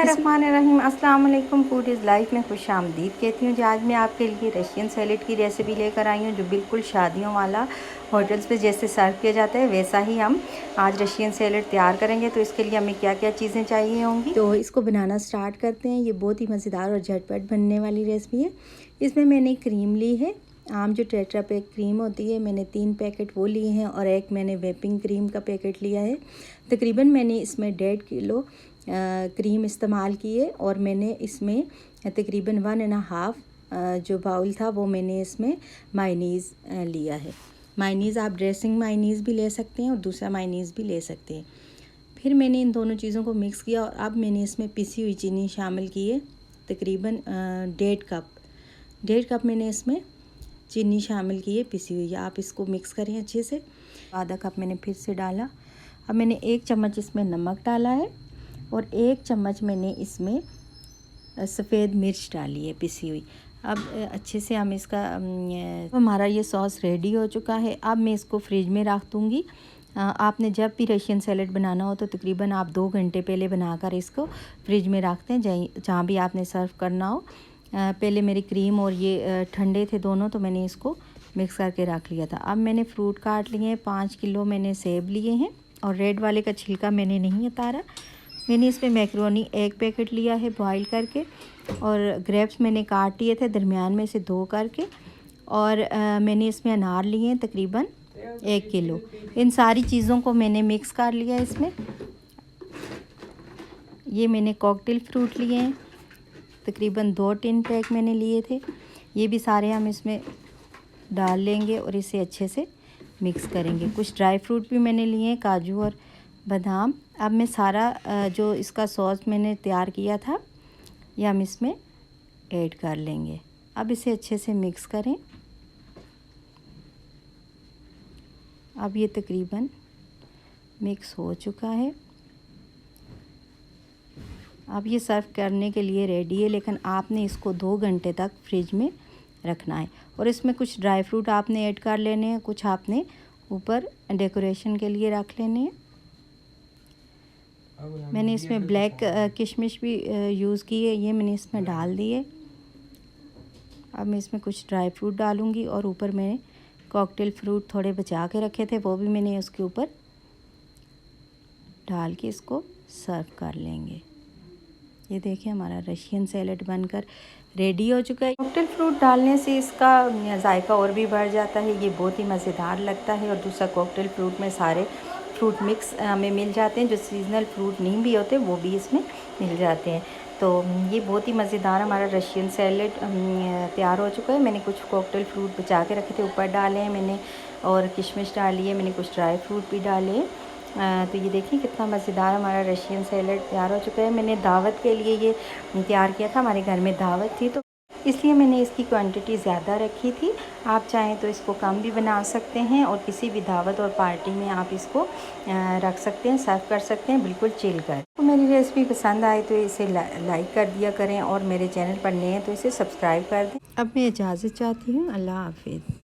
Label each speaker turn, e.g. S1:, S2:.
S1: बिस्मिल्लाहिर्रहमानिर्रहीम। अस्सलाम वालेकुम। फूड इज़ लाइफ में खुश आमदीद कहती हूँ। जो आज मैं आपके लिए रशियन सैलेड की रेसिपी लेकर आई हूँ, जो बिल्कुल शादियों वाला होटल्स पे जैसे सर्व किया जाता है वैसा ही हम आज रशियन सैलेड तैयार करेंगे। तो इसके लिए हमें क्या क्या चीज़ें चाहिए होंगी, तो इसको बनाना स्टार्ट करते हैं। ये बहुत ही मज़ेदार और झटपट बनने वाली रेसिपी है। इसमें मैंने क्रीम ली है, आम जो टेट्रा पैक क्रीम होती है, मैंने 3 पैकेट वो लिए हैं और एक मैंने व्हिपिंग क्रीम का पैकेट लिया है। तकरीबन मैंने इसमें 1.5 किलो क्रीम इस्तेमाल की है और मैंने इसमें तकरीबन 1.5 जो बाउल था वो मैंने इसमें मायनीज़ लिया है। मायनीज़ आप ड्रेसिंग मायनीज़ भी ले सकते हैं और दूसरा मायनीज़ भी ले सकते हैं। फिर मैंने इन दोनों चीज़ों को मिक्स किया और अब मैंने इसमें पिसी हुई चीनी शामिल की है। तकरीबन 1.5 कप मैंने इसमें चीनी शामिल की है पिसी हुई। आप इसको मिक्स करें अच्छे से। आधा कप मैंने फिर से डाला। अब मैंने 1 चम्मच इसमें नमक डाला है और 1 चम्मच मैंने इसमें सफ़ेद मिर्च डाली है पिसी हुई। अब अच्छे से हम इसका हमारा ये सॉस रेडी हो चुका है। अब मैं इसको फ्रिज में रख दूँगी। आपने जब भी रशियन सैलेड बनाना हो तो तकरीबन आप 2 घंटे पहले बनाकर इसको फ्रिज में रखते हैं, जहाँ भी आपने सर्व करना हो। पहले मेरी क्रीम और ये ठंडे थे दोनों, तो मैंने इसको मिक्स करके रख लिया था। अब मैंने फ्रूट काट लिए हैं। 5 किलो मैंने सेब लिए हैं और रेड वाले का छिलका मैंने नहीं उतारा। मैंने इसमें मैक्रोनी 1 पैकेट लिया है बॉईल करके और ग्रेप्स मैंने काट लिए थे दरमियान में से 2 करके। और मैंने इसमें अनार लिए हैं तकरीबन 1 किलो। इन सारी चीज़ों को मैंने मिक्स कर लिया इसमें। ये मैंने कॉकटेल फ्रूट लिए हैं, तकरीबन 2 टिन पैक मैंने लिए थे। ये भी सारे हम इसमें डाल लेंगे और इसे अच्छे से मिक्स करेंगे। कुछ ड्राई फ्रूट भी मैंने लिए हैं, काजू और बादाम। अब मैं सारा जो इसका सॉस मैंने तैयार किया था ये हम इसमें ऐड कर लेंगे। अब इसे अच्छे से मिक्स करें। अब ये तकरीबन मिक्स हो चुका है। अब ये सर्व करने के लिए रेडी है, लेकिन आपने इसको 2 घंटे तक फ्रिज में रखना है। और इसमें कुछ ड्राई फ्रूट आपने ऐड कर लेने हैं, कुछ आपने ऊपर डेकोरेशन के लिए रख लेने हैं। मैंने इसमें ब्लैक किशमिश भी यूज़ की है, ये मैंने इसमें डाल दी है। अब मैं इसमें कुछ ड्राई फ्रूट डालूँगी और ऊपर मैंने कॉकटेल फ्रूट थोड़े बचा के रखे थे, वो भी मैंने उसके ऊपर डाल के इसको सर्व कर लेंगे। ये देखिए हमारा रशियन सैलेड बनकर रेडी हो चुका है। कॉकटेल फ्रूट डालने से इसका जायका और भी बढ़ जाता है, ये बहुत ही मज़ेदार लगता है। और दूसरा कॉकटेल फ्रूट में सारे फ्रूट मिक्स हमें मिल जाते हैं, जो सीजनल फ्रूट नहीं भी होते वो भी इसमें मिल जाते हैं। तो ये बहुत ही मज़ेदार हमारा रशियन सैलेड तैयार हो चुका है। मैंने कुछ कॉकटेल फ्रूट बचा के रखे थे, ऊपर डाले हैं मैंने, और किशमिश डाली है मैंने, कुछ ड्राई फ्रूट भी डाले हैं। तो ये देखिए कितना मज़ेदार हमारा रशियन सैलेड तैयार हो चुका है। मैंने दावत के लिए ये तैयार किया था, हमारे घर में दावत थी तो इसलिए मैंने इसकी क्वांटिटी ज़्यादा रखी थी। आप चाहें तो इसको कम भी बना सकते हैं और किसी भी दावत और पार्टी में आप इसको रख सकते हैं, सर्व कर सकते हैं, बिल्कुल चिल कर। तो मेरी रेसिपी पसंद आए तो इसे लाइक कर दिया करें और मेरे चैनल पर नए हैं तो इसे सब्सक्राइब कर दें। अब मैं इजाज़त चाहती हूँ। अल्लाह हाफिज़।